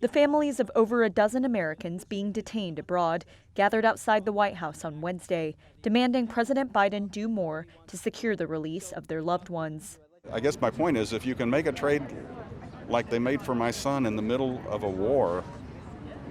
The families of over a dozen Americans being detained abroad gathered outside the White House on Wednesday, demanding President Biden do more to secure the release of their loved ones. I guess my point is, if you can make a trade like they made for my son in the middle of a war,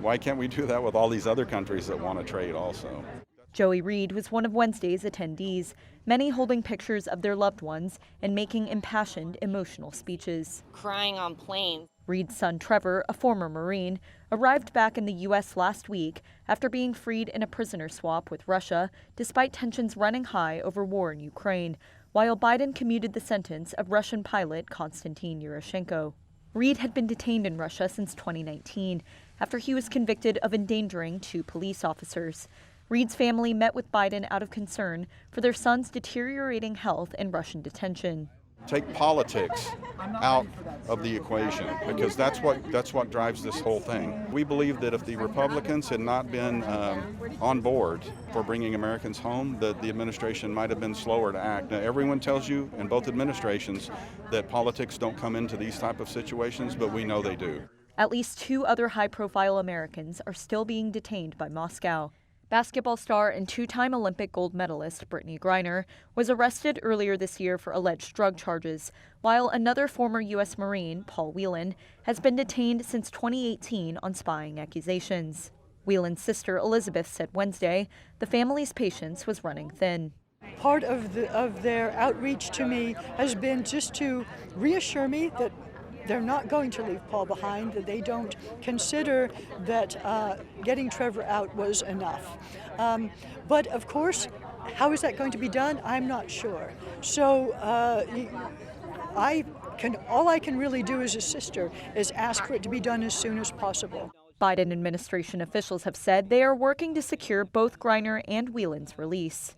why can't we do that with all these other countries that want to trade also? Trey Reed was one of Wednesday's attendees, many holding pictures of their loved ones and making impassioned, emotional speeches. Crying on planes. Reed's son Trevor, a former Marine, arrived back in the U.S. last week after being freed in a prisoner swap with Russia, despite tensions running high over war in Ukraine, while Biden commuted the sentence of Russian pilot Konstantin Yushchenko. Reed had been detained in Russia since 2019 after he was convicted of endangering 2 police officers. Reed's family met with Biden out of concern for their son's deteriorating health in Russian detention. Take politics out of the equation, because that's what drives this whole thing. We believe that if the Republicans had not been on board for bringing Americans home, that the administration might have been slower to act. Now, everyone tells you in both administrations that politics don't come into these type of situations, but we know they do. At least 2 other high-profile Americans are still being detained by Moscow. Basketball star and 2-time Olympic gold medalist Brittany Griner was arrested earlier this year for alleged drug charges, while another former U.S. Marine, Paul Whelan, has been detained since 2018 on spying accusations. Whelan's sister Elizabeth said Wednesday the family's patience was running thin. Part of their outreach to me has been just to reassure me that they're not going to leave Paul behind, that they don't consider that getting Trevor out was enough. But of course, how is that going to be done? I'm not sure. So all I can really do as a sister is ask for it to be done as soon as possible. Biden administration officials have said they are working to secure both Griner and Whelan's release.